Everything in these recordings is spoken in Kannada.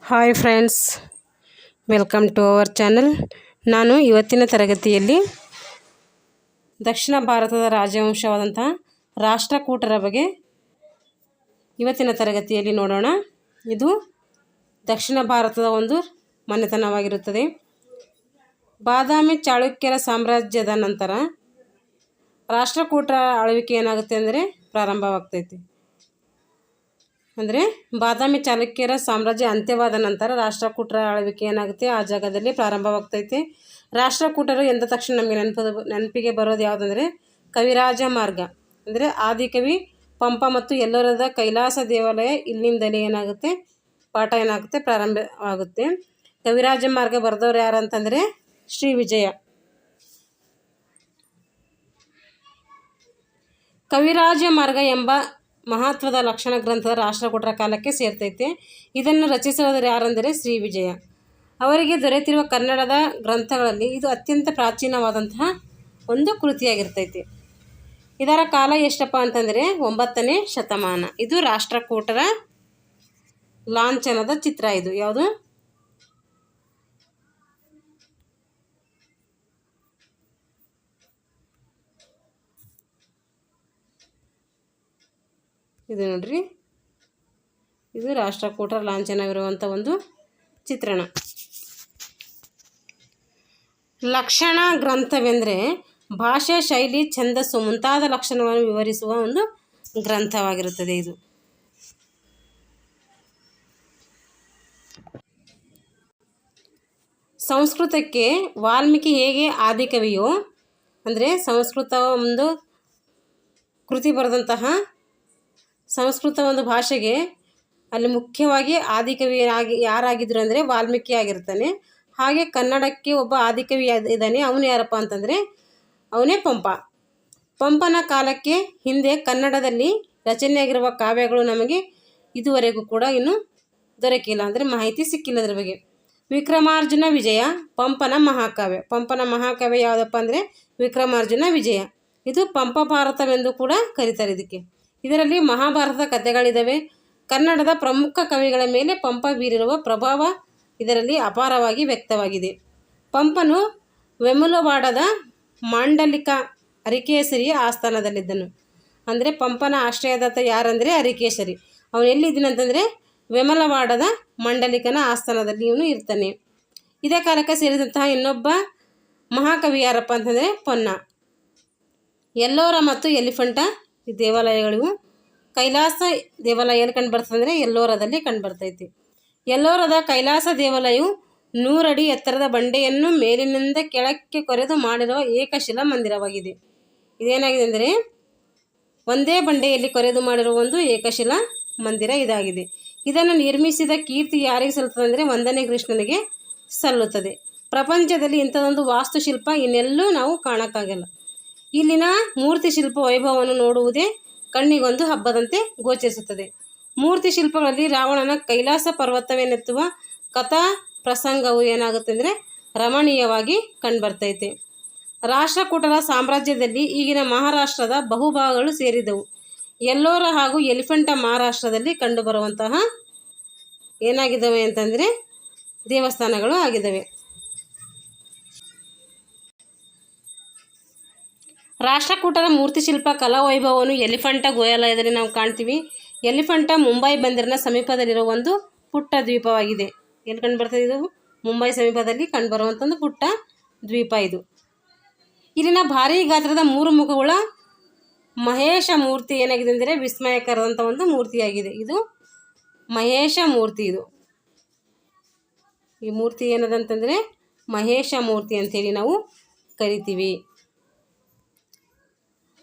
Hi friends, welcome to our channel. ನಾನು ಇವತ್ತಿನ ತರಗತಿಯಲ್ಲಿ ದಕ್ಷಿಣ ಭಾರತದ ರಾಜವಂಶವಾದಂತಹ ರಾಷ್ಟ್ರಕೂಟರ ಬಗ್ಗೆ ಇವತ್ತಿನ ತರಗತಿಯಲ್ಲಿ ನೋಡೋಣ. ಇದು ದಕ್ಷಿಣ ಭಾರತದ ಒಂದು ಮನೆತನವಾಗಿರುತ್ತದೆ. ಬಾದಾಮಿ ಚಾಳುಕ್ಯರ ಸಾಮ್ರಾಜ್ಯದ ನಂತರ ರಾಷ್ಟ್ರಕೂಟರ ಆಳ್ವಿಕೆ ಏನಾಗುತ್ತೆ ಅಂದರೆ ಪ್ರಾರಂಭವಾಗ್ತೈತಿ. ಅಂದರೆ ಬಾದಾಮಿ ಚಾಲುಕ್ಯರ ಸಾಮ್ರಾಜ್ಯ ಅಂತ್ಯವಾದ ನಂತರ ರಾಷ್ಟ್ರಕೂಟರ ಆಳ್ವಿಕೆ ಏನಾಗುತ್ತೆ ಆ ಜಾಗದಲ್ಲಿ ಪ್ರಾರಂಭವಾಗ್ತೈತೆ. ರಾಷ್ಟ್ರಕೂಟರು ಎಂದ ತಕ್ಷಣ ನಮಗೆ ನೆನಪಿಗೆ ಬರೋದು ಯಾವುದಂದರೆ ಕವಿರಾಜ ಮಾರ್ಗ. ಅಂದರೆ ಆದಿಕವಿ ಪಂಪ ಮತ್ತು ಎಲ್ಲೋರದ ಕೈಲಾಸ ದೇವಾಲಯ ಇಲ್ಲಿಂದಲೇ ಏನಾಗುತ್ತೆ ಪಾಠ ಏನಾಗುತ್ತೆ ಪ್ರಾರಂಭವಾಗುತ್ತೆ. ಕವಿರಾಜ ಮಾರ್ಗ ಬರೆದವ್ರು ಯಾರು ಅಂತಂದರೆ ಶ್ರೀ ವಿಜಯ. ಕವಿರಾಜ ಮಾರ್ಗ ಎಂಬ ಮಹತ್ವದ ಲಕ್ಷಣ ಗ್ರಂಥದ ರಾಷ್ಟ್ರಕೂಟರ ಕಾಲಕ್ಕೆ ಸೇರ್ತೈತೆ. ಇದನ್ನು ರಚಿಸುವುದರು ಯಾರೆಂದರೆ ಶ್ರೀ ವಿಜಯ. ಅವರಿಗೆ ದೊರೆತಿರುವ ಕನ್ನಡದ ಗ್ರಂಥಗಳಲ್ಲಿ ಇದು ಅತ್ಯಂತ ಪ್ರಾಚೀನವಾದಂತಹ ಒಂದು ಕೃತಿಯಾಗಿರ್ತೈತಿ. ಇದರ ಕಾಲ ಎಷ್ಟಪ್ಪ ಅಂತಂದರೆ 9ನೇ ಶತಮಾನ. ಇದು ರಾಷ್ಟ್ರಕೂಟರ ಲಾಂಛನದ ಚಿತ್ರ. ಇದು ಯಾವುದು? ಇದು ನೋಡ್ರಿ, ಇದು ರಾಷ್ಟ್ರಕೂಟರ ಲಾಂಛನವಿರುವಂಥ ಒಂದು ಚಿತ್ರಣ. ಲಕ್ಷಣ ಗ್ರಂಥವೆಂದರೆ ಭಾಷೆ, ಶೈಲಿ, ಛಂದಸ್ಸು ಮುಂತಾದ ಲಕ್ಷಣಗಳನ್ನು ವಿವರಿಸುವ ಒಂದು ಗ್ರಂಥವಾಗಿರುತ್ತದೆ. ಇದು ಸಂಸ್ಕೃತಕ್ಕೆ ವಾಲ್ಮೀಕಿ ಹೇಗೆ ಆದಿಕವಿಯೋ, ಅಂದರೆ ಸಂಸ್ಕೃತ ಒಂದು ಕೃತಿ ಬರೆದಂತಹ ಸಂಸ್ಕೃತ ಒಂದು ಭಾಷೆಗೆ ಅಲ್ಲಿ ಮುಖ್ಯವಾಗಿ ಆದಿಕವಿ ಯಾರಾಗಿದ್ದರು ಅಂದರೆ ವಾಲ್ಮೀಕಿ ಆಗಿರ್ತಾನೆ. ಹಾಗೆ ಕನ್ನಡಕ್ಕೆ ಒಬ್ಬ ಆದಿಕವಿ ಇದ್ದಾನೆ. ಅವನು ಯಾರಪ್ಪ ಅಂತಂದರೆ ಅವನೇ ಪಂಪ. ಪಂಪನ ಕಾಲಕ್ಕೆ ಹಿಂದೆ ಕನ್ನಡದಲ್ಲಿ ರಚನೆಯಾಗಿರುವ ಕಾವ್ಯಗಳು ನಮಗೆ ಇದುವರೆಗೂ ಕೂಡ ಇನ್ನೂ ದೊರಕಿಲ್ಲ, ಅಂದರೆ ಮಾಹಿತಿ ಸಿಕ್ಕಿಲ್ಲ ಅದ್ರ ಬಗ್ಗೆ. ವಿಕ್ರಮಾರ್ಜುನ ವಿಜಯ ಪಂಪನ ಮಹಾಕಾವ್ಯ. ಪಂಪನ ಮಹಾಕಾವ್ಯ ಯಾವುದಪ್ಪ ಅಂದರೆ ವಿಕ್ರಮಾರ್ಜುನ ವಿಜಯ. ಇದು ಪಂಪ ಭಾರತವೆಂದು ಕೂಡ ಕರೀತಾರೆ ಇದಕ್ಕೆ. ಇದರಲ್ಲಿ ಮಹಾಭಾರತದ ಕಥೆಗಳಿದ್ದಾವೆ. ಕನ್ನಡದ ಪ್ರಮುಖ ಕವಿಗಳ ಮೇಲೆ ಪಂಪ ಬೀರಿರುವ ಪ್ರಭಾವ ಇದರಲ್ಲಿ ಅಪಾರವಾಗಿ ವ್ಯಕ್ತವಾಗಿದೆ. ಪಂಪನು ವೆಮುಲವಾಡದ ಮಾಂಡಲಿಕ ಅರಿಕೇಸರಿಯ ಆಸ್ಥಾನದಲ್ಲಿದ್ದನು. ಅಂದರೆ ಪಂಪನ ಆಶ್ರಯದಾತ ಯಾರಂದರೆ ಅರಿಕೇಸರಿ. ಅವನು ಎಲ್ಲಿದ್ದೀನಂತಂದರೆ ವೆಮಲವಾಡದ ಮಾಂಡಲಿಕನ ಆಸ್ಥಾನದಲ್ಲಿ ಇವನು ಇರ್ತಾನೆ. ಇದೇ ಕಾಲಕ್ಕೆ ಸೇರಿದಂತಹ ಇನ್ನೊಬ್ಬ ಮಹಾಕವಿ ಯಾರಪ್ಪ ಅಂತಂದರೆ ಪೊನ್ನ. ಎಲ್ಲೋರ ಮತ್ತು ಎಲಿಫೆಂಟ ಈ ದೇವಾಲಯಗಳಿವು. ಕೈಲಾಸ ದೇವಾಲಯ ಎಲ್ಲಿ ಕಂಡು ಬರ್ತದೆ ಅಂದರೆ ಎಲ್ಲೋರದಲ್ಲಿ ಕಂಡು ಬರ್ತೈತಿ. ಎಲ್ಲೋರದ ಕೈಲಾಸ ದೇವಾಲಯವು 100 ಅಡಿ ಎತ್ತರದ ಬಂಡೆಯನ್ನು ಮೇಲಿನಿಂದ ಕೆಳಕ್ಕೆ ಕೊರೆದು ಮಾಡಿರುವ ಏಕಶಿಲಾ ಮಂದಿರವಾಗಿದೆ. ಇದೇನಾಗಿದೆ ಅಂದರೆ ಒಂದೇ ಬಂಡೆಯಲ್ಲಿ ಕೊರೆದು ಮಾಡಿರುವ ಒಂದು ಏಕಶಿಲಾ ಮಂದಿರ ಇದಾಗಿದೆ. ಇದನ್ನು ನಿರ್ಮಿಸಿದ ಕೀರ್ತಿ ಯಾರಿಗೆ ಸಲ್ಲುತ್ತದೆ ಅಂದರೆ 1ನೇ ಕೃಷ್ಣನಿಗೆ ಸಲ್ಲುತ್ತದೆ. ಪ್ರಪಂಚದಲ್ಲಿ ಇಂಥದೊಂದು ವಾಸ್ತುಶಿಲ್ಪ ಇನ್ನೆಲ್ಲೂ ನಾವು ಕಾಣಕ್ಕಾಗಲ್ಲ. ಇಲ್ಲಿನ ಮೂರ್ತಿ ಶಿಲ್ಪ ವೈಭವವನ್ನು ನೋಡುವುದೇ ಕಣ್ಣಿಗೊಂದು ಹಬ್ಬದಂತೆ ಗೋಚರಿಸುತ್ತದೆ. ಮೂರ್ತಿ ಶಿಲ್ಪಗಳಲ್ಲಿ ರಾವಣನ ಕೈಲಾಸ ಪರ್ವತವನ್ನೆತ್ತುವ ಕಥಾ ಪ್ರಸಂಗವು ಏನಾಗುತ್ತೆ ಅಂದರೆ ರಮಣೀಯವಾಗಿ ಕಂಡುಬರ್ತೈತೆ. ರಾಷ್ಟ್ರಕೂಟರ ಸಾಮ್ರಾಜ್ಯದಲ್ಲಿ ಈಗಿನ ಮಹಾರಾಷ್ಟ್ರದ ಬಹುಭಾಗಗಳು ಸೇರಿದವು. ಎಲ್ಲೋರ ಹಾಗೂ ಎಲಿಫೆಂಟ ಮಹಾರಾಷ್ಟ್ರದಲ್ಲಿ ಕಂಡುಬರುವಂತಹ ಏನಾಗಿದ್ದಾವೆ ಅಂತಂದರೆ ದೇವಸ್ಥಾನಗಳು ಆಗಿದ್ದಾವೆ. ರಾಷ್ಟ್ರಕೂಟರ ಮೂರ್ತಿಶಿಲ್ಪ ಕಲಾವೈಭವವನ್ನು ಎಲಿಫೆಂಟ ಗುಹೆಯಾಲಯದಲ್ಲಿ ನಾವು ಕಾಣ್ತೀವಿ. ಎಲಿಫೆಂಟ ಮುಂಬೈ ಬಂದರಿನ ಸಮೀಪದಲ್ಲಿರುವ ಒಂದು ಪುಟ್ಟ ದ್ವೀಪವಾಗಿದೆ. ಎಲ್ಲಿ ಕಂಡು ಬರ್ತದೆ? ಇದು ಮುಂಬೈ ಸಮೀಪದಲ್ಲಿ ಕಂಡುಬರುವಂಥ ಒಂದು ಪುಟ್ಟ ದ್ವೀಪ ಇದು. ಇಲ್ಲಿನ ಭಾರೀ ಗಾತ್ರದ 3 ಮುಖಗಳ ಮಹೇಶ ಮೂರ್ತಿ ಏನಾಗಿದೆ ಅಂದರೆ ವಿಸ್ಮಯಕರದಂಥ ಒಂದು ಮೂರ್ತಿಯಾಗಿದೆ. ಇದು ಮಹೇಶ ಮೂರ್ತಿ. ಇದು ಈ ಮೂರ್ತಿ ಏನದಂತಂದರೆ ಮಹೇಶ ಮೂರ್ತಿ ಅಂಥೇಳಿ ನಾವು ಕರಿತೀವಿ.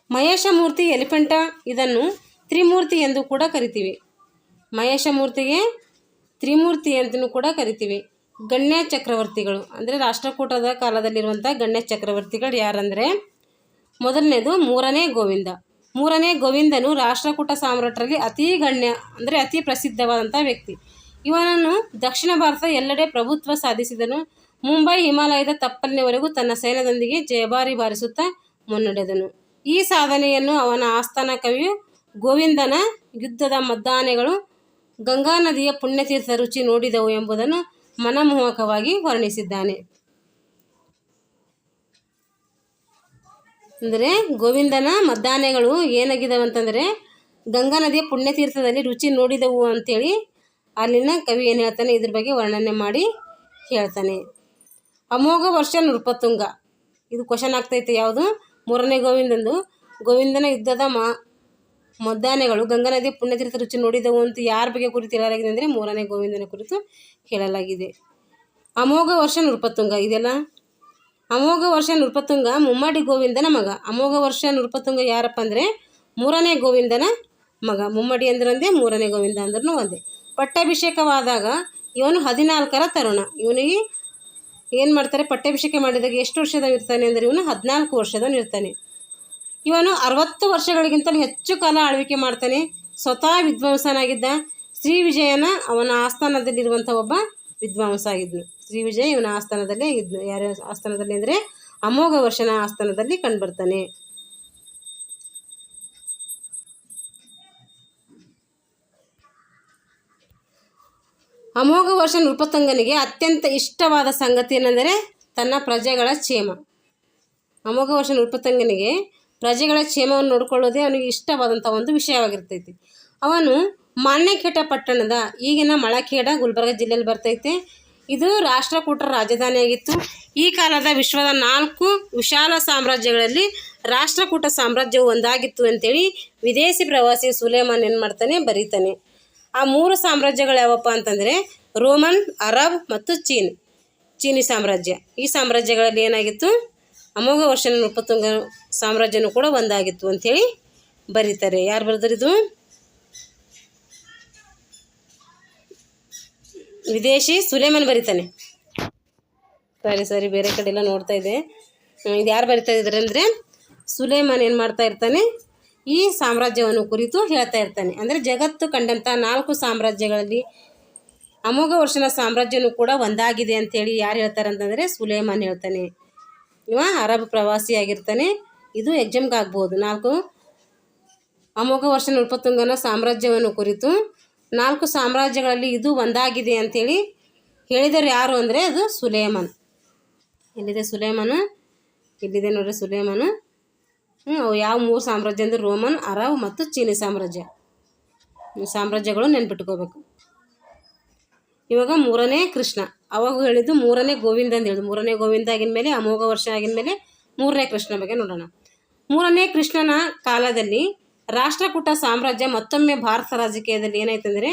ಮಹೇಶ ಮೂರ್ತಿ ಎಲಿಫೆಂಟ ಇದನ್ನು ತ್ರಿಮೂರ್ತಿ ಎಂದು ಕೂಡ ಕರಿತೀವಿ. ಮಹೇಶ ಮೂರ್ತಿಗೆ ತ್ರಿಮೂರ್ತಿ ಅಂತಲೂ ಕೂಡ ಕರಿತೀವಿ. ಗಣ್ಯ ಚಕ್ರವರ್ತಿಗಳು ಅಂದರೆ ರಾಷ್ಟ್ರಕೂಟದ ಕಾಲದಲ್ಲಿರುವಂಥ ಗಣ್ಯ ಚಕ್ರವರ್ತಿಗಳು ಯಾರಂದರೆ ಮೊದಲನೇದು 3ನೇ ಗೋವಿಂದ. 3ನೇ ಗೋವಿಂದನು ರಾಷ್ಟ್ರಕೂಟ ಸಾಮ್ರಾಟರಲ್ಲಿ ಅತಿ ಗಣ್ಯ ಅಂದರೆ ಅತಿ ಪ್ರಸಿದ್ಧವಾದಂಥ ವ್ಯಕ್ತಿ. ಇವನನ್ನು ದಕ್ಷಿಣ ಭಾರತ ಎಲ್ಲೆಡೆ ಪ್ರಭುತ್ವ ಸಾಧಿಸಿದನು. ಮುಂಬೈ ಹಿಮಾಲಯದ ತಪ್ಪಲಿನವರೆಗೂ ತನ್ನ ಸೈನ್ಯದೊಂದಿಗೆ ಜಯಭಾರಿ ಬಾರಿಸುತ್ತಾ ಮುನ್ನಡೆದನು. ಈ ಸಾಧನೆಯನ್ನು ಅವನ ಆಸ್ಥಾನ ಕವಿಯು ಗೋವಿಂದನ ಯುದ್ಧದ ಮದ್ದಾನೆಗಳು ಗಂಗಾ ನದಿಯ ಪುಣ್ಯತೀರ್ಥ ರುಚಿ ನೋಡಿದವು ಎಂಬುದನ್ನು ಮನಮೋಹಕವಾಗಿ ವರ್ಣಿಸಿದ್ದಾನೆ. ಅಂದರೆ ಗೋವಿಂದನ ಮದ್ದಾನೆಗಳು ಏನಾಗಿದ್ದಾವಂತಂದರೆ ಗಂಗಾ ನದಿಯ ಪುಣ್ಯತೀರ್ಥದಲ್ಲಿ ರುಚಿ ನೋಡಿದವು ಅಂತೇಳಿ ಅಲ್ಲಿನ ಕವಿ ಏನು ಹೇಳ್ತಾನೆ, ಇದ್ರ ಬಗ್ಗೆ ವರ್ಣನೆ ಮಾಡಿ ಹೇಳ್ತಾನೆ. ಅಮೋಘ ವರ್ಷ ನೃಪತುಂಗ, ಇದು ಕ್ವಶನ್ ಆಗ್ತೈತೆ. ಯಾವುದು? ಮೂರನೇ ಗೋವಿಂದನ ಯುದ್ಧದ ಮದ್ದಾನೆಗಳು ಗಂಗಾ ನದಿಯ ಪುಣ್ಯತೀರ್ಥ ರುಚಿ ನೋಡಿದವು ಅಂತ ಯಾರ ಬಗ್ಗೆ ಕುರಿತು ಹೇಳಲಾಗಿದೆ ಅಂದರೆ ಮೂರನೇ ಗೋವಿಂದನ ಕುರಿತು ಹೇಳಲಾಗಿದೆ. ಅಮೋಘ ವರ್ಷ ನೃಪತುಂಗ ಇದೆಲ್ಲ. ಅಮೋಘ ವರ್ಷ ನೃಪತುಂಗ ಮುಮ್ಮಡಿ ಗೋವಿಂದನ ಮಗ. ಅಮೋಘ ವರ್ಷ ನೃಪತುಂಗ ಯಾರಪ್ಪ ಅಂದರೆ ಮೂರನೇ ಗೋವಿಂದನ ಮಗ. ಮುಮ್ಮಡಿ ಅಂದ್ರೆ ಮೂರನೇ ಗೋವಿಂದ ಅಂದ್ರೂ ಒಂದೇ. ಪಟ್ಟಾಭಿಷೇಕವಾದಾಗ ಇವನು 14ರ ತರುಣ. ಇವನಿಗೆ ಏನು ಮಾಡ್ತಾರೆ, ಪಟ್ಟಾಭಿಷೇಕ ಮಾಡಿದಾಗ ಎಷ್ಟು ವರ್ಷದವನು ಇರ್ತಾನೆ ಅಂದರೆ ಇವನು 14 ವರ್ಷದವನು ಇರ್ತಾನೆ. ಇವನು 60 ವರ್ಷಗಳಿಗಿಂತಲೂ ಹೆಚ್ಚು ಕಾಲ ಆಳ್ವಿಕೆ ಮಾಡ್ತಾನೆ. ಸ್ವತಃ ವಿದ್ವಾಂಸನಾಗಿದ್ದ. ಶ್ರೀವಿಜಯನ ಅವನ ಆಸ್ಥಾನದಲ್ಲಿರುವಂಥ ಒಬ್ಬ ವಿದ್ವಾಂಸ ಆಗಿದ್ನು. ಶ್ರೀವಿಜಯ ಇವನ ಆಸ್ಥಾನದಲ್ಲೇ ಇದ್ನು. ಯಾರ ಆಸ್ಥಾನದಲ್ಲಿ ಅಂದರೆ ಅಮೋಘ ವರ್ಷನ ಆಸ್ಥಾನದಲ್ಲಿ ಕಂಡುಬರ್ತಾನೆ. ಅಮೋಘ ವರ್ಷ ನೃಪತುಂಗನಿಗೆ ಅತ್ಯಂತ ಇಷ್ಟವಾದ ಸಂಗತಿ ಏನೆಂದರೆ ತನ್ನ ಪ್ರಜೆಗಳ ಕ್ಷೇಮ. ಅಮೋಘ ವರ್ಷ ನೃಪತುಂಗನಿಗೆ ಪ್ರಜೆಗಳ ಕ್ಷೇಮವನ್ನು ನೋಡಿಕೊಳ್ಳೋದೇ ಅವನಿಗೆ ಇಷ್ಟವಾದಂಥ ಒಂದು ವಿಷಯವಾಗಿರ್ತೈತಿ. ಅವನು ಮಾನ್ಯಖೇಡ ಪಟ್ಟಣದ, ಈಗಿನ ಮಳಖೇಡ ಗುಲ್ಬರ್ಗ ಜಿಲ್ಲೆಯಲ್ಲಿ ಬರ್ತೈತೆ. ಇದು ರಾಷ್ಟ್ರಕೂಟರ ರಾಜಧಾನಿಯಾಗಿತ್ತು. ಈ ಕಾಲದ ವಿಶ್ವದ 4 ವಿಶಾಲ ಸಾಮ್ರಾಜ್ಯಗಳಲ್ಲಿ ರಾಷ್ಟ್ರಕೂಟ ಸಾಮ್ರಾಜ್ಯವು ಒಂದಾಗಿತ್ತು ಅಂತೇಳಿ ವಿದೇಶಿ ಪ್ರವಾಸಿ ಸುಲೇಮಾನ್ ಏನು ಮಾಡ್ತಾನೆ, ಬರೀತಾನೆ. ಆ 3 ಸಾಮ್ರಾಜ್ಯಗಳು ಯಾವಪ್ಪ ಅಂತಂದರೆ ರೋಮನ್, ಅರಬ್ ಮತ್ತು ಚೀನಿ ಸಾಮ್ರಾಜ್ಯ. ಈ ಸಾಮ್ರಾಜ್ಯಗಳಲ್ಲಿ ಏನಾಗಿತ್ತು, ಅಮೋಘ ವರ್ಷ ನೃಪತುಂಗ ಸಾಮ್ರಾಜ್ಯನೂ ಕೂಡ ಒಂದಾಗಿತ್ತು ಅಂಥೇಳಿ ಬರೀತಾರೆ. ಯಾರು ಬರೆದರಿದು? ವಿದೇಶಿ ಸುಲೇಮಾನ್ ಬರೀತಾನೆ. ಸರಿ ಬೇರೆ ಕಡೆ ಎಲ್ಲ ನೋಡ್ತಾ ಇದೆ. ಇದು ಯಾರು ಬರಿತಾ ಇದ್ದಾರೆ ಅಂದರೆ ಸುಲೇಮಾನ್ ಏನು ಮಾಡ್ತಾ ಇರ್ತಾನೆ, ಈ ಸಾಮ್ರಾಜ್ಯವನ್ನು ಕುರಿತು ಹೇಳ್ತಾ ಇರ್ತಾನೆ. ಅಂದರೆ ಜಗತ್ತು ಕಂಡಂಥ 4 ಸಾಮ್ರಾಜ್ಯಗಳಲ್ಲಿ ಅಮೋಘ ವರ್ಷನ ಸಾಮ್ರಾಜ್ಯನೂ ಕೂಡ ಒಂದಾಗಿದೆ ಅಂಥೇಳಿ ಯಾರು ಹೇಳ್ತಾರೆ ಅಂತಂದರೆ ಸುಲೇಮಾನ್ ಹೇಳ್ತಾನೆ. ಇವ ಅರಬ್ ಪ್ರವಾಸಿಯಾಗಿರ್ತಾನೆ. ಇದು ಎಕ್ಸಾಮ್ಗೆ ಆಗ್ಬೋದು. 4 ಅಮೋಘ ವರ್ಷ ನೃಪತುಂಗನ ಸಾಮ್ರಾಜ್ಯವನ್ನು ಕುರಿತು 4 ಸಾಮ್ರಾಜ್ಯಗಳಲ್ಲಿ ಇದು ಒಂದಾಗಿದೆ ಅಂಥೇಳಿ ಹೇಳಿದರು ಯಾರು ಅಂದರೆ ಅದು ಸುಲೇಮಾನ್. ಎಲ್ಲಿದೆ ಸುಲೇಮಾನು? ಇಲ್ಲಿದೆ ನೋಡ್ರಿ ಸುಲೇಮಾನು. ಅವು ಯಾವ 3 ಸಾಮ್ರಾಜ್ಯ ಅಂದರೆ ರೋಮನ್, ಅರಬ್ ಮತ್ತು ಚೀನಿ ಸಾಮ್ರಾಜ್ಯಗಳು ನೆನ್ಪಿಟ್ಕೋಬೇಕು. ಇವಾಗ 3ನೇ ಕೃಷ್ಣ. ಅವಾಗ ಹೇಳಿದ್ದು 3ನೇ ಗೋವಿಂದ ಅಂತ ಹೇಳಿದ್ದು. 3ನೇ ಗೋವಿಂದ ಆಗಿನ ಮೇಲೆ ಅಮೋಘ ವರ್ಷ ಆಗಿನ ಮೇಲೆ 3ನೇ ಕೃಷ್ಣ ಬಗ್ಗೆ ನೋಡೋಣ. 3ನೇ ಕೃಷ್ಣನ ಕಾಲದಲ್ಲಿ ರಾಷ್ಟ್ರಕೂಟ ಸಾಮ್ರಾಜ್ಯ ಮತ್ತೊಮ್ಮೆ ಭಾರತ ರಾಜಕೀಯದಲ್ಲಿ ಏನಾಯ್ತಂದರೆ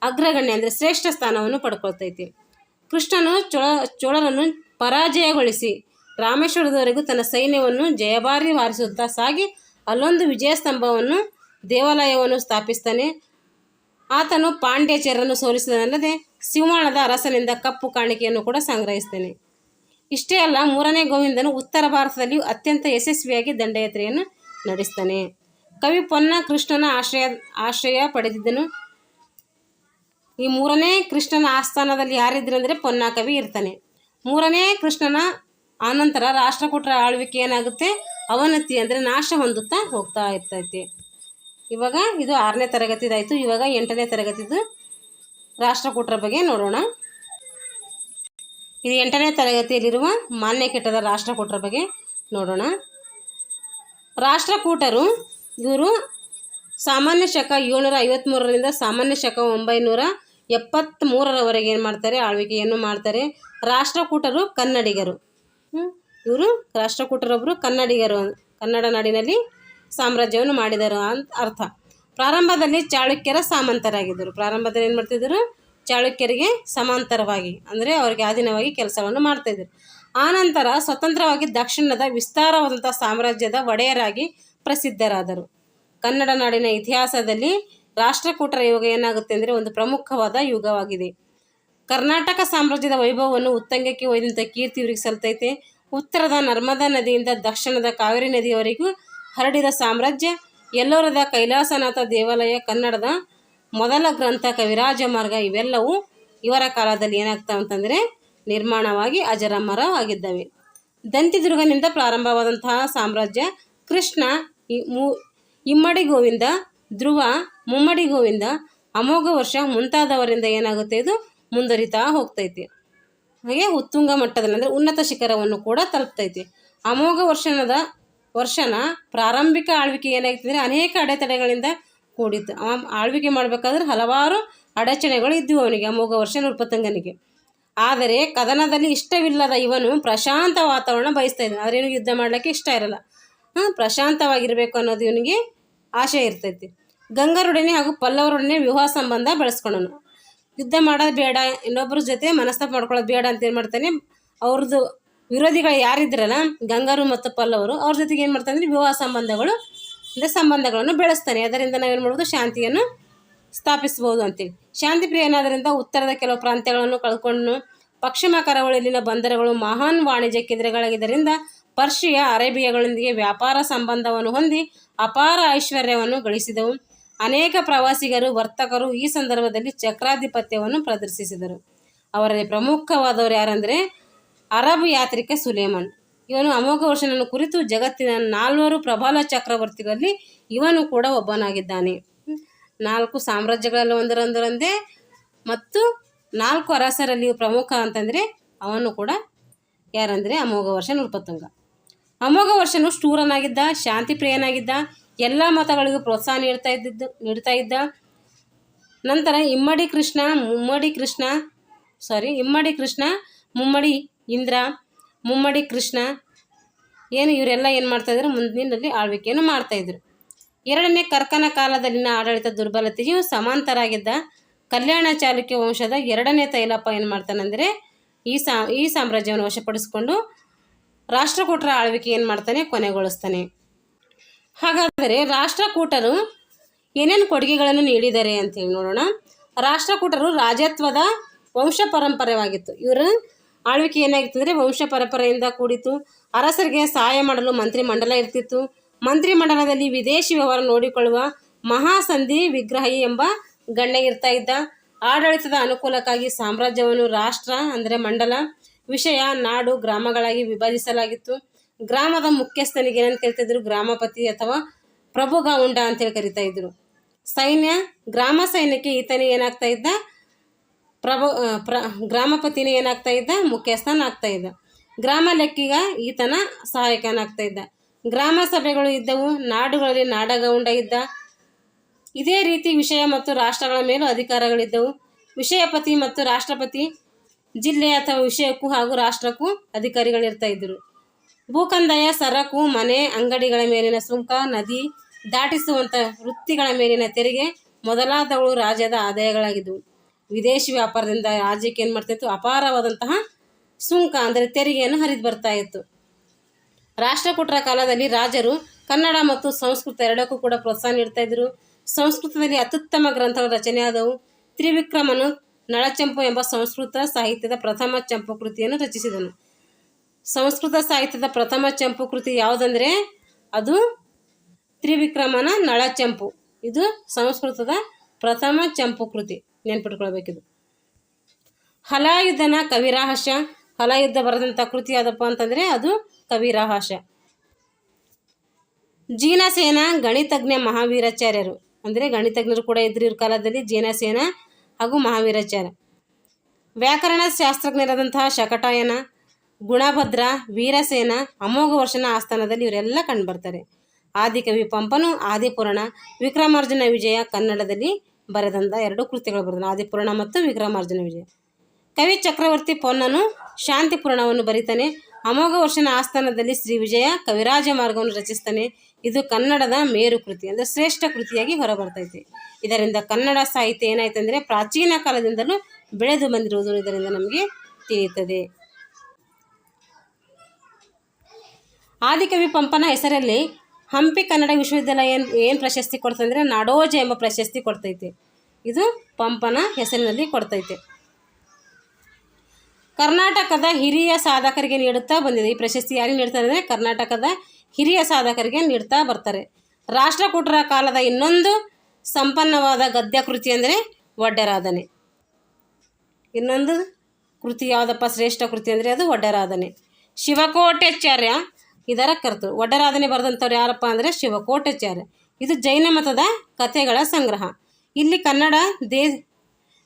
ಅಗ್ರಗಣ್ಯ ಅಂದರೆ ಶ್ರೇಷ್ಠ ಸ್ಥಾನವನ್ನು ಪಡ್ಕೊಳ್ತೈತಿ. ಕೃಷ್ಣನು ಚೋಳರನ್ನು ಪರಾಜಯಗೊಳಿಸಿ ರಾಮೇಶ್ವರದವರೆಗೂ ತನ್ನ ಸೈನ್ಯವನ್ನು ಜಯಭಾರಿ ಹಾರಿಸುತ್ತಾ ಸಾಗಿ ಅಲ್ಲೊಂದು ವಿಜಯಸ್ತಂಭವನ್ನು ದೇವಾಲಯವನ್ನು ಸ್ಥಾಪಿಸ್ತಾನೆ. ಆತನು ಪಾಂಡ್ಯಚೇರನ್ನು ಸೋಲಿಸಿದನಲ್ಲದೆ ಸಿಂಹಳದ ಅರಸನಿಂದ ಕಪ್ಪು ಕಾಣಿಕೆಯನ್ನು ಕೂಡ ಸಂಗ್ರಹಿಸ್ತಾನೆ. ಇಷ್ಟೇ ಅಲ್ಲ, 3ನೇ ಗೋವಿಂದನು ಉತ್ತರ ಭಾರತದಲ್ಲಿ ಅತ್ಯಂತ ಯಶಸ್ವಿಯಾಗಿ ದಂಡಯಾತ್ರೆಯನ್ನು ನಡೆಸ್ತಾನೆ. ಕವಿ ಪೊನ್ನ ಕೃಷ್ಣನ ಆಶ್ರಯ ಪಡೆದಿದ್ದನು. ಈ 3ನೇ ಕೃಷ್ಣನ ಆಸ್ಥಾನದಲ್ಲಿ ಯಾರಿದ್ರು ಅಂದರೆ ಪೊನ್ನ ಕವಿ ಇರ್ತಾನೆ. 3ನೇ ಕೃಷ್ಣನ ಆನಂತರ ರಾಷ್ಟ್ರಕೂಟರ ಆಳ್ವಿಕೆ ಏನಾಗುತ್ತೆ, ಅವನತಿ ಅಂದರೆ ನಾಶ ಹೊಂದುತ್ತಾ ಹೋಗ್ತಾ ಇರ್ತೈತಿ. ಇವಾಗ ಇದು 6ನೇ ತರಗತಿದಾಯಿತು. ಇವಾಗ 8ನೇ ತರಗತಿದು ರಾಷ್ಟ್ರಕೂಟರ ಬಗ್ಗೆ ನೋಡೋಣ. ಇದು 8ನೇ ತರಗತಿಯಲ್ಲಿರುವ ಮಾನ್ಯಖೇಡದ ರಾಷ್ಟ್ರಕೂಟರ ಬಗ್ಗೆ ನೋಡೋಣ. ರಾಷ್ಟ್ರಕೂಟರು ಇವರು ಸಾಮಾನ್ಯ ಶಕ 753ರಿಂದ ಸಾಮಾನ್ಯ ಶಕ 973ರವರೆಗೆ ಏನು ಮಾಡ್ತಾರೆ, ಆಳ್ವಿಕೆಯನ್ನು ಮಾಡ್ತಾರೆ. ರಾಷ್ಟ್ರಕೂಟರು ಕನ್ನಡಿಗರು. ಇವರು ರಾಷ್ಟ್ರಕೂಟರೊಬ್ಬರು ಕನ್ನಡಿಗರು, ಕನ್ನಡ ನಾಡಿನಲ್ಲಿ ಸಾಮ್ರಾಜ್ಯವನ್ನು ಮಾಡಿದರು ಅಂತ ಅರ್ಥ. ಪ್ರಾರಂಭದಲ್ಲಿ ಚಾಳುಕ್ಯರ ಸಾಮಂತರಾಗಿದ್ದರು. ಪ್ರಾರಂಭದಲ್ಲಿ ಏನು ಮಾಡ್ತಿದ್ದರು, ಚಾಳುಕ್ಯರಿಗೆ ಸಮಾಂತರವಾಗಿ ಅಂದರೆ ಅವರಿಗೆ ಅಧೀನವಾಗಿ ಕೆಲಸವನ್ನು ಮಾಡ್ತಾಯಿದ್ರು. ಆನಂತರ ಸ್ವತಂತ್ರವಾಗಿ ದಕ್ಷಿಣದ ವಿಸ್ತಾರವಾದಂಥ ಸಾಮ್ರಾಜ್ಯದ ಒಡೆಯರಾಗಿ ಪ್ರಸಿದ್ಧರಾದರು. ಕನ್ನಡ ನಾಡಿನ ಇತಿಹಾಸದಲ್ಲಿ ರಾಷ್ಟ್ರಕೂಟರ ಯುಗ ಏನಾಗುತ್ತೆ ಅಂದರೆ ಒಂದು ಪ್ರಮುಖವಾದ ಯುಗವಾಗಿದೆ. ಕರ್ನಾಟಕ ಸಾಮ್ರಾಜ್ಯದ ವೈಭವವನ್ನು ಉತ್ತಂಗಕ್ಕೆ ಒಯ್ದಂಥ ಕೀರ್ತಿ ಇವರಿಗೆ ಸಲ್ತೈತೆ. ಉತ್ತರದ ನರ್ಮದಾ ನದಿಯಿಂದ ದಕ್ಷಿಣದ ಕಾವೇರಿ ನದಿಯವರೆಗೂ ಹರಡಿದ ಸಾಮ್ರಾಜ್ಯ, ಎಲ್ಲೋರದ ಕೈಲಾಸನಾಥ ದೇವಾಲಯ, ಕನ್ನಡದ ಮೊದಲ ಗ್ರಂಥ ಕವಿರಾಜ ಮಾರ್ಗ ಇವೆಲ್ಲವೂ ಇವರ ಕಾಲದಲ್ಲಿ ಏನಾಗ್ತಾವೆ ಅಂತಂದರೆ ನಿರ್ಮಾಣವಾಗಿ ಅಜರಾಮರವಾಗಿದ್ದಾವೆ. ದಂತಿದುರ್ಗನಿಂದ ಪ್ರಾರಂಭವಾದಂತಹ ಸಾಮ್ರಾಜ್ಯ ಕೃಷ್ಣ, ಇಮ್ಮಡಿ ಗೋವಿಂದ, ಧ್ರುವ, ಮುಮ್ಮಡಿ ಗೋವಿಂದ, ಅಮೋಘ ವರ್ಷ ಮುಂತಾದವರಿಂದ ಏನಾಗುತ್ತೆ, ಇದು ಮುಂದುವರಿತಾ ಹೋಗ್ತೈತಿ. ಹಾಗೆ ಉತ್ತುಂಗ ಮಟ್ಟದಲ್ಲಿ ಅಂದರೆ ಉನ್ನತ ಶಿಖರವನ್ನು ಕೂಡ ತಲುಪ್ತೈತಿ. ಅಮೋಘ ವರ್ಷನ ಪ್ರಾರಂಭಿಕ ಆಳ್ವಿಕೆ ಏನಾಗಿತ್ತು ಅಂದರೆ ಅನೇಕ ಅಡೆತಡೆಗಳಿಂದ ಕೂಡಿತ್ತು. ಅವ ಆಳ್ವಿಕೆ ಮಾಡಬೇಕಾದ್ರೆ ಹಲವಾರು ಅಡಚಣೆಗಳು ಇದ್ದವು ಅವನಿಗೆ, ಅಮೋಘ ವರ್ಷ ನೃಪತುಂಗನಿಗೆ. ಆದರೆ ಕದನದಲ್ಲಿ ಇಷ್ಟವಿಲ್ಲದ ಇವನು ಪ್ರಶಾಂತ ವಾತಾವರಣ ಬಯಸ್ತಾ ಇದ್ದಾನೆ. ಆದರೆ ಇವನಿಗೆ ಯುದ್ಧ ಮಾಡಲಿಕ್ಕೆ ಇಷ್ಟ ಇರಲ್ಲ. ಪ್ರಶಾಂತವಾಗಿರಬೇಕು ಅನ್ನೋದು ಇವನಿಗೆ ಆಶೆ ಇರ್ತೈತಿ. ಗಂಗರೊಡನೆ ಹಾಗೂ ಪಲ್ಲವರೊಡನೆ ವಿವಾಹ ಸಂಬಂಧ ಬೆಳೆಸ್ಕೊಂಡನು. ಯುದ್ಧ ಮಾಡೋದು ಬೇಡ, ಇನ್ನೊಬ್ಬರ ಜೊತೆ ಮನಸ್ತಾಪ ಮಾಡ್ಕೊಳ್ಳೋದು ಬೇಡ ಅಂತ ಏನು ಮಾಡ್ತಾನೆ, ಅವ್ರದ್ದು ವಿರೋಧಿಗಳು ಯಾರಿದ್ರಲ್ಲ ಗಂಗರು ಮತ್ತು ಪಲ್ಲವರು, ಅವ್ರ ಜೊತೆಗೆ ಏನು ಮಾಡ್ತಾನೆ ಅಂದರೆ ವಿವಾಹ ಸಂಬಂಧಗಳನ್ನು ಬೆಳೆಸ್ತಾನೆ. ಅದರಿಂದ ನಾವೇನು ಮಾಡ್ಬೋದು, ಶಾಂತಿಯನ್ನು ಸ್ಥಾಪಿಸ್ಬೋದು ಅಂತೇಳಿ. ಶಾಂತಿ ಪ್ರಿಯನಾದ್ದರಿಂದ ಉತ್ತರದ ಕೆಲವು ಪ್ರಾಂತ್ಯಗಳನ್ನು ಕಳ್ಕೊಂಡು ಪಶ್ಚಿಮ ಕರಾವಳಿಯಲ್ಲಿನ ಬಂದರುಗಳು ಮಹಾನ್ ವಾಣಿಜ್ಯ ಕೇಂದ್ರಗಳಾಗಿದ್ದರಿಂದ ಪರ್ಷಿಯಾ ಅರೇಬಿಯಾಗಳೊಂದಿಗೆ ವ್ಯಾಪಾರ ಸಂಬಂಧವನ್ನು ಹೊಂದಿ ಅಪಾರ ಐಶ್ವರ್ಯವನ್ನು ಗಳಿಸಿದವು. ಅನೇಕ ಪ್ರವಾಸಿಗರು ವರ್ತಕರು ಈ ಸಂದರ್ಭದಲ್ಲಿ ಚಕ್ರಾಧಿಪತ್ಯವನ್ನು ಪ್ರದರ್ಶಿಸಿದರು. ಅವರಲ್ಲಿ ಪ್ರಮುಖವಾದವರು ಯಾರಂದರೆ ಅರಬ್ ಯಾತ್ರಿಕ ಸುಲೇಮಾನ್. ಇವನು ಅಮೋಘ ವರ್ಷನನ್ನು ಕುರಿತು ಜಗತ್ತಿನ 4 ಪ್ರಬಲ ಚಕ್ರವರ್ತಿಗಳಲ್ಲಿ ಇವನು ಕೂಡ ಒಬ್ಬನಾಗಿದ್ದಾನೆ. 4 ಸಾಮ್ರಾಜ್ಯಗಳಲ್ಲಿ ಒಂದರೊಂದರಂದೇ ಮತ್ತು 4 ಅರಸರಲ್ಲಿ ಪ್ರಮುಖ ಅಂತಂದರೆ ಅವನು ಕೂಡ ಯಾರಂದರೆ ಅಮೋಘ ವರ್ಷ ನೃಪತುಂಗ. ಅಮೋಘ ವರ್ಷನು ಶೂರನಾಗಿದ್ದ, ಶಾಂತಿ ಪ್ರಿಯನಾಗಿದ್ದ, ಎಲ್ಲ ಮತಗಳಿಗೂ ಪ್ರೋತ್ಸಾಹ ನೀಡ್ತಾ ಇದ್ದ. ನಂತರ ಇಮ್ಮಡಿ ಕೃಷ್ಣ, ಮುಮ್ಮಡಿ ಇಂದ್ರ, ಮುಮ್ಮಡಿ ಕೃಷ್ಣ ಇವರೆಲ್ಲ ಏನು ಮಾಡ್ತಾಯಿದ್ರು, ಮುಂದಿನಲ್ಲಿ ಆಳ್ವಿಕೆಯನ್ನು ಮಾಡ್ತಾಯಿದ್ರು. ಎರಡನೇ ಕರ್ಕನ ಕಾಲದಲ್ಲಿನ ಆಡಳಿತ ದುರ್ಬಲತೆಯು ಸಮಾಂತರಾಗಿದ್ದ ಕಲ್ಯಾಣ ಚಾಲುಕ್ಯ ವಂಶದ 2ನೇ ತೈಲಪ್ಪ ಏನು ಮಾಡ್ತಾನೆಂದರೆ ಈ ಸಾಮ್ರಾಜ್ಯವನ್ನು ವಶಪಡಿಸಿಕೊಂಡು ರಾಷ್ಟ್ರಕೂಟರ ಆಳ್ವಿಕೆ ಏನು ಮಾಡ್ತಾನೆ, ಕೊನೆಗೊಳಿಸ್ತಾನೆ. ಹಾಗಾದರೆ ರಾಷ್ಟ್ರಕೂಟರು ಏನೇನು ಕೊಡುಗೆಗಳನ್ನು ನೀಡಿದ್ದಾರೆ ಅಂತೇಳಿ ನೋಡೋಣ. ರಾಷ್ಟ್ರಕೂಟರು ರಾಜತ್ವದ ವಂಶ ಪರಂಪರೆವಾಗಿತ್ತು. ಇವರ ಆಳ್ವಿಕೆ ಏನಾಗಿತ್ತು ಅಂದರೆ ವಂಶ ಪರಂಪರೆಯಿಂದ ಕೂಡಿತು. ಅರಸರಿಗೆ ಸಹಾಯ ಮಾಡಲು ಮಂತ್ರಿಮಂಡಲ ಇರ್ತಿತ್ತು. ಮಂತ್ರಿಮಂಡಲದಲ್ಲಿ ವಿದೇಶಿ ವ್ಯವಹಾರ ನೋಡಿಕೊಳ್ಳುವ ಮಹಾಸಂಧಿ ವಿಗ್ರಹಿ ಎಂಬ ಗಣ್ಯ ಇರ್ತಾ ಇದ್ದ. ಆಡಳಿತದ ಅನುಕೂಲಕ್ಕಾಗಿ ಸಾಮ್ರಾಜ್ಯವನ್ನು ರಾಷ್ಟ್ರ ಅಂದರೆ ಮಂಡಲ, ವಿಷಯ, ನಾಡು, ಗ್ರಾಮಗಳಾಗಿ ವಿಭಜಿಸಲಾಗಿತ್ತು. ಗ್ರಾಮದ ಮುಖ್ಯಸ್ಥನಿಗೆ ಏನಂತ ಕರಿತಿದ್ರು, ಗ್ರಾಮಪತಿ ಅಥವಾ ಪ್ರಭುಗೌಂಡ ಅಂತೇಳಿ ಕರಿತಾ ಇದ್ರು. ಗ್ರಾಮ ಸೈನ್ಯಕ್ಕೆ ಈತನೇ ಏನಾಗ್ತಾ ಇದ್ದ, ಗ್ರಾಮಪತಿನೇ ಏನಾಗ್ತಾ ಇದ್ದ, ಮುಖ್ಯಸ್ಥನಾಗ್ತಾ ಇದ್ದ. ಗ್ರಾಮ ಲೆಕ್ಕಿಗ ಈತನ ಸಹಾಯಕನಾಗ್ತಾ ಇದ್ದ. ಗ್ರಾಮ ಸಭೆಗಳು ಇದ್ದವು. ನಾಡುಗಳಲ್ಲಿ ನಾಡಗೌಂಡ ಇದ್ದ. ಇದೇ ರೀತಿ ವಿಷಯ ಮತ್ತು ರಾಷ್ಟ್ರಗಳ ಮೇಲೂ ಅಧಿಕಾರಗಳಿದ್ದವು. ವಿಷಯಪತಿ ಮತ್ತು ರಾಷ್ಟ್ರಪತಿ ಜಿಲ್ಲೆ ಅಥವಾ ವಿಷಯಕ್ಕೂ ಹಾಗೂ ರಾಷ್ಟ್ರಕ್ಕೂ ಅಧಿಕಾರಿಗಳಿರ್ತಾ ಇದ್ದರು. ಭೂಕಂದಾಯ, ಸರಕು, ಮನೆ, ಅಂಗಡಿಗಳ ಮೇಲಿನ ಸುಂಕ, ನದಿ ದಾಟಿಸುವಂಥ ವೃತ್ತಿಗಳ ಮೇಲಿನ ತೆರಿಗೆ ಮೊದಲಾದವುಗಳು ರಾಜ್ಯದ ಆದಾಯಗಳಾಗಿದ್ದವು. ವಿದೇಶಿ ವ್ಯಾಪಾರದಿಂದ ರಾಜ್ಯಕ್ಕೆ ಏನು ಮಾಡ್ತಾಯಿತ್ತು, ಅಪಾರವಾದಂತಹ ಸುಂಕ ಅಂದರೆ ತೆರಿಗೆಯನ್ನು ಹರಿದು ಬರ್ತಾ ಇತ್ತು. ರಾಷ್ಟ್ರಕೂಟರ ಕಾಲದಲ್ಲಿ ರಾಜರು ಕನ್ನಡ ಮತ್ತು ಸಂಸ್ಕೃತ ಎರಡಕ್ಕೂ ಕೂಡ ಪ್ರೋತ್ಸಾಹ ನೀಡ್ತಾ ಇದ್ದರು. ಸಂಸ್ಕೃತದಲ್ಲಿ ಅತ್ಯುತ್ತಮ ಗ್ರಂಥಗಳ ರಚನೆ ಆದವು. ತ್ರಿವಿಕ್ರಮನು ನಳಚಂಪು ಎಂಬ ಸಂಸ್ಕೃತ ಸಾಹಿತ್ಯದ ಪ್ರಥಮ ಚಂಪು ಕೃತಿಯನ್ನು ರಚಿಸಿದನು. ಸಂಸ್ಕೃತ ಸಾಹಿತ್ಯದ ಪ್ರಥಮ ಚಂಪು ಕೃತಿ ಯಾವುದಂದರೆ ಅದು ತ್ರಿವಿಕ್ರಮನ ನಳಚಂಪು. ಇದು ಸಂಸ್ಕೃತದ ಪ್ರಥಮ ಚಂಪು ಕೃತಿ, ನೆನ್ಪಿಟ್ಕೊಳ್ಬೇಕಿದು. ಹಲಾಯುಧನ ಕವಿರಹಸ್ಯ. ಹಲಾಯುದ್ಧ ಬರೆದಂಥ ಕೃತಿ ಯಾವುದಪ್ಪ ಅಂತಂದರೆ ಅದು ಕವಿರಹಸ್ಯ. ಜೀನಸೇನ ಗಣಿತಜ್ಞ ಮಹಾವೀರಾಚಾರ್ಯರು, ಅಂದರೆ ಗಣಿತಜ್ಞರು ಕೂಡ ಇದ್ರು ಇವ್ರ ಕಾಲದಲ್ಲಿ, ಜೀನಸೇನ ಹಾಗೂ ಮಹಾವೀರಾಚಾರ್ಯ. ವ್ಯಾಕರಣ ಶಾಸ್ತ್ರಜ್ಞರಾದಂತಹ ಶಕಟಾಯನ, ಗುಣಭದ್ರ, ವೀರಸೇನ ಅಮೋಘ ವರ್ಷನ ಆಸ್ಥಾನದಲ್ಲಿ ಇವರೆಲ್ಲ ಕಂಡುಬರ್ತಾರೆ. ಆದಿಕವಿ ಪಂಪನು ಆದಿಪುರಾಣ, ವಿಕ್ರಮಾರ್ಜುನ ವಿಜಯ ಕನ್ನಡದಲ್ಲಿ ಬರೆದಂಥ 2 ಕೃತಿಗಳು ಬರೆದ, ಆದಿಪುರಾಣ ಮತ್ತು ವಿಕ್ರಮಾರ್ಜುನ ವಿಜಯ. ಕವಿ ಚಕ್ರವರ್ತಿ ಪೊನ್ನನು ಶಾಂತಿ ಪುರಾಣವನ್ನು ಬರೀತಾನೆ. ಅಮೋಘ ವರ್ಷನ ಆಸ್ಥಾನದಲ್ಲಿ ಶ್ರೀ ವಿಜಯ ಕವಿರಾಜ ಮಾರ್ಗವನ್ನು ರಚಿಸ್ತಾನೆ. ಇದು ಕನ್ನಡದ ಮೇರು ಕೃತಿ, ಅಂದರೆ ಶ್ರೇಷ್ಠ ಕೃತಿಯಾಗಿ ಹೊರಬರ್ತೈತೆ. ಇದರಿಂದ ಕನ್ನಡ ಸಾಹಿತ್ಯ ಏನಾಯ್ತು ಅಂದರೆ ಪ್ರಾಚೀನ ಕಾಲದಿಂದಲೂ ಬೆಳೆದು ಬಂದಿರುವುದು ಇದರಿಂದ ನಮಗೆ ತಿಳಿಯುತ್ತದೆ. ಆದಿಕವಿ ಪಂಪನ ಹೆಸರಲ್ಲಿ ಹಂಪಿ ಕನ್ನಡ ವಿಶ್ವವಿದ್ಯಾಲಯ ಏನು ಪ್ರಶಸ್ತಿ ಕೊಡ್ತಂದರೆ ನಾಡೋಜ ಎಂಬ ಪ್ರಶಸ್ತಿ ಕೊಡ್ತೈತೆ. ಇದು ಪಂಪನ ಹೆಸರಿನಲ್ಲಿ ಕೊಡ್ತೈತೆ. ಕರ್ನಾಟಕದ ಹಿರಿಯ ಸಾಧಕರಿಗೆ ನೀಡುತ್ತಾ ಬಂದಿದೆ. ಈ ಪ್ರಶಸ್ತಿ ಯಾರಿಗೆ ನೀಡ್ತಾರೆ ಅಂದರೆ ಕರ್ನಾಟಕದ ಹಿರಿಯ ಸಾಧಕರಿಗೆ ನೀಡ್ತಾ ಬರ್ತಾರೆ. ರಾಷ್ಟ್ರಕೂಟರ ಕಾಲದ ಇನ್ನೊಂದು ಸಂಪನ್ನವಾದ ಗದ್ಯ ಕೃತಿ ಅಂದರೆ ಒಡ್ಡರಾಧನೆ. ಇನ್ನೊಂದು ಕೃತಿ ಯಾವುದಪ್ಪ ಶ್ರೇಷ್ಠ ಕೃತಿ ಅಂದರೆ ಅದು ಒಡ್ಡರಾಧನೆ. ಶಿವಕೋಟ್ಯಾಚಾರ್ಯ ಇದರ ಕರ್ತೃ. ಒಡ್ಡರಾಧನೆ ಬರೆದಂಥವ್ರು ಯಾರಪ್ಪ ಅಂದರೆ ಶಿವಕೋಟ್ಯಾಚಾರ್ಯ. ಇದು ಜೈನ ಮತದ ಕಥೆಗಳ ಸಂಗ್ರಹ. ಇಲ್ಲಿ ಕನ್ನಡ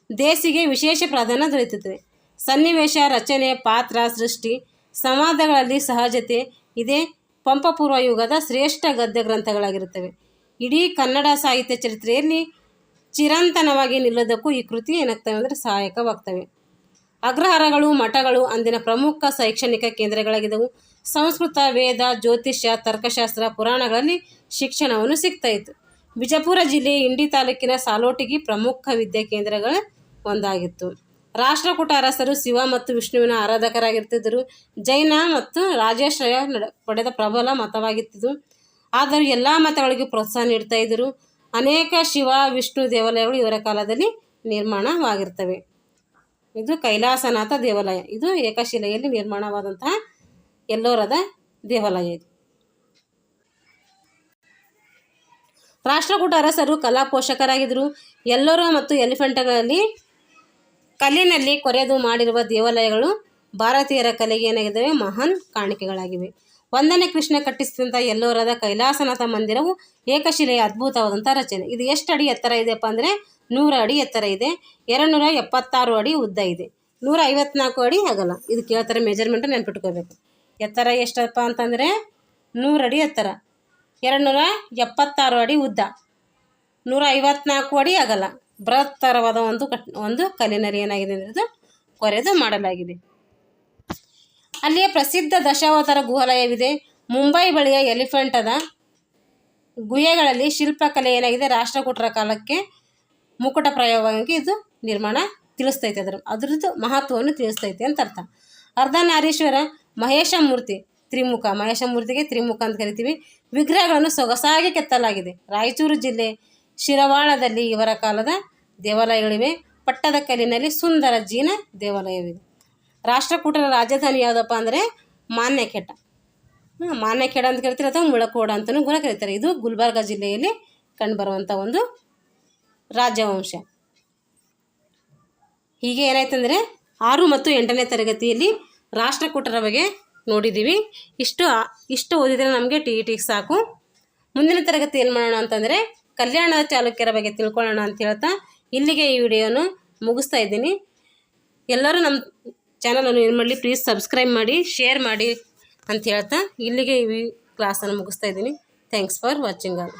ದೇಸಿಗೆ ವಿಶೇಷ ಪ್ರಾಧಾನ್ಯ ದೊರೆಯುತ್ತದೆ. ಸನ್ನಿವೇಶ, ರಚನೆ, ಪಾತ್ರ ಸೃಷ್ಟಿ, ಸಂವಾದಗಳಲ್ಲಿ ಸಹಜತೆ ಇದೇ ಪಂಪಪೂರ್ವ ಯುಗದ ಶ್ರೇಷ್ಠ ಗದ್ಯ ಗ್ರಂಥಗಳಾಗಿರುತ್ತವೆ. ಇಡೀ ಕನ್ನಡ ಸಾಹಿತ್ಯ ಚರಿತ್ರೆಯಲ್ಲಿ ಚಿರಂತನವಾಗಿ ನಿಲ್ಲೋದಕ್ಕೂ ಈ ಕೃತಿ ಏನಾಗ್ತವೆ ಅಂದರೆ ಸಹಾಯಕವಾಗ್ತವೆ. ಅಗ್ರಹಾರಗಳು, ಮಠಗಳು ಅಂದಿನ ಪ್ರಮುಖ ಶೈಕ್ಷಣಿಕ ಕೇಂದ್ರಗಳಾಗಿದ್ದವು. ಸಂಸ್ಕೃತ, ವೇದ, ಜ್ಯೋತಿಷ್ಯ, ತರ್ಕಶಾಸ್ತ್ರ, ಪುರಾಣಗಳಲ್ಲಿ ಶಿಕ್ಷಣವನ್ನು ಸಿಗ್ತಾಯಿತ್ತು. ಬಿಜಾಪುರ ಜಿಲ್ಲೆ ಇಂಡಿ ತಾಲೂಕಿನ ಸಾಲೋಟಿಗಿ ಪ್ರಮುಖ ವಿದ್ಯಾ ಕೇಂದ್ರಗಳ ಒಂದಾಗಿತ್ತು. ರಾಷ್ಟ್ರಕೂಟ ಅರಸರು ಶಿವ ಮತ್ತು ವಿಷ್ಣುವಿನ ಆರಾಧಕರಾಗಿರ್ತಿದ್ದರು. ಜೈನ ಮತ್ತು ರಾಜಾಶ್ರಯ ಪಡೆದ ಪ್ರಬಲ ಮತವಾಗಿತ್ತು. ಆದರೂ ಎಲ್ಲ ಮತಗಳಿಗೂ ಪ್ರೋತ್ಸಾಹ ನೀಡ್ತಾ ಇದ್ದರು. ಅನೇಕ ಶಿವ ವಿಷ್ಣು ದೇವಾಲಯಗಳು ಇವರ ಕಾಲದಲ್ಲಿ ನಿರ್ಮಾಣವಾಗಿರ್ತವೆ. ಇದು ಕೈಲಾಸನಾಥ ದೇವಾಲಯ. ಇದು ಏಕಶಿಲೆಯಲ್ಲಿ ನಿರ್ಮಾಣವಾದಂತಹ ಎಲ್ಲೋರದ ದೇವಾಲಯ ಇದು. ರಾಷ್ಟ್ರಕೂಟ ಅರಸರು ಕಲಾ ಪೋಷಕರಾಗಿದ್ದರು. ಎಲ್ಲೋರ ಮತ್ತು ಎಲಿಫೆಂಟಗಳಲ್ಲಿ ಕಲ್ಲಿನಲ್ಲಿ ಕೊರೆದು ಮಾಡಿರುವ ದೇವಾಲಯಗಳು ಭಾರತೀಯರ ಕಲೆಗೆ ಏನಾಗಿದ್ದಾವೆ ಮಹಾನ್ ಕಾಣಿಕೆಗಳಾಗಿವೆ. 1ನೇ ಕೃಷ್ಣ ಕಟ್ಟಿಸಿದಂಥ ಎಲ್ಲೋರದ ಕೈಲಾಸನಾಥ ಮಂದಿರವು ಏಕಶಿಲೆಯ ಅದ್ಭುತವಾದಂಥ ರಚನೆ. ಇದು ಎಷ್ಟು ಅಡಿ ಎತ್ತರ ಇದೆಯಪ್ಪ ಅಂದರೆ 100 ಅಡಿ ಎತ್ತರ ಇದೆ. 276 ಅಡಿ ಉದ್ದ ಇದೆ. 154 ಅಡಿ ಅಗಲ. ಇದು ಕೇಳ್ತಾರೆ, ಮೆಜರ್ಮೆಂಟ್ ನೆನ್ಪಿಟ್ಕೋಬೇಕು. ಎತ್ತರ ಎಷ್ಟಪ್ಪ ಅಂತಂದರೆ 100 ಅಡಿ ಎತ್ತರ, 276 ಅಡಿ ಉದ್ದ, 154 ಅಡಿ ಅಗಲ. ಬೃಹತ್ತರವಾದ ಒಂದು ಕಲ್ಲಿನಲ್ಲಿ ಏನಾಗಿದೆ ಅಂದರೆ ಇದು ಕೊರೆದು ಮಾಡಲಾಗಿದೆ. ಅಲ್ಲಿಯ ಪ್ರಸಿದ್ಧ ದಶಾವತಾರ ಗುಹಾಲಯವಿದೆ. ಮುಂಬೈ ಬಳಿಯ ಎಲಿಫೆಂಟದ ಗುಹೆಗಳಲ್ಲಿ ಶಿಲ್ಪಕಲೆ ಏನಾಗಿದೆ ರಾಷ್ಟ್ರಕೂಟರ ಕಾಲಕ್ಕೆ ಮುಕುಟಪ್ರಾಯವಾಗಿ ಇದು ನಿರ್ಮಾಣ ತಿಳಿಸ್ತೈತೆ. ಅದರದ್ದು ಮಹತ್ವವನ್ನು ತಿಳಿಸ್ತೈತೆ ಅಂತ ಅರ್ಥ. ಅರ್ಧನಾರೀಶ್ವರ ಮಹೇಶ ಮೂರ್ತಿ ತ್ರಿಮುಖ, ಮಹೇಶ ಮೂರ್ತಿಗೆ ತ್ರಿಮುಖ ಅಂತ ಕರಿತೀವಿ. ವಿಗ್ರಹಗಳನ್ನು ಸೊಗಸಾಗಿ ಕೆತ್ತಲಾಗಿದೆ. ರಾಯಚೂರು ಜಿಲ್ಲೆ ಶಿರವಾಳದಲ್ಲಿ ಇವರ ಕಾಲದ ದೇವಾಲಯಗಳಿವೆ. ಪಟ್ಟದಕಲ್ಲಿನಲ್ಲಿ ಸುಂದರ ಜೀನ ದೇವಾಲಯವಿದೆ. ರಾಷ್ಟ್ರಕೂಟರ ರಾಜಧಾನಿ ಯಾವುದಪ್ಪ ಅಂದರೆ ಮಾನ್ಯಖೇಡ. ಮಾನ್ಯಖೇಡ ಅಂತ ಕರಿತಾರೆ ಅಥವಾ ಮುಳಕೋಡ ಅಂತಲೂ ಕೂಡ ಕರೀತಾರೆ. ಇದು ಗುಲ್ಬರ್ಗ ಜಿಲ್ಲೆಯಲ್ಲಿ ಕಂಡುಬರುವಂಥ ಒಂದು ರಾಜವಂಶ. ಹೀಗೆ ಏನಾಯ್ತಂದರೆ 6 ಮತ್ತು 8ನೇ ತರಗತಿಯಲ್ಲಿ ರಾಷ್ಟ್ರಕೂಟರ ಬಗ್ಗೆ ನೋಡಿದ್ದೀವಿ. ಇಷ್ಟು ಓದಿದರೆ ನಮಗೆ TET ಸಾಕು. ಮುಂದಿನ ತರಗತಿ ಏನು ಮಾಡೋಣ ಅಂತಂದರೆ ಕಲ್ಯಾಣದ ಚಾಲುಕ್ಯರ ಬಗ್ಗೆ ತಿಳ್ಕೊಳ್ಳೋಣ ಅಂತ ಹೇಳ್ತಾ ಇಲ್ಲಿಗೆ ಈ ವಿಡಿಯೋನು ಮುಗಿಸ್ತಾ ಇದ್ದೀನಿ. ಎಲ್ಲರೂ ನಮ್ಮ ಚಾನಲನ್ನು ಏನು ಮಾಡಲಿ, ಪ್ಲೀಸ್ ಸಬ್ಸ್ಕ್ರೈಬ್ ಮಾಡಿ, ಶೇರ್ ಮಾಡಿ ಅಂತ ಹೇಳ್ತಾ ಇಲ್ಲಿಗೆ ಈ ಕ್ಲಾಸನ್ನು ಮುಗಿಸ್ತಾ ಇದ್ದೀನಿ. Thanks for watching all.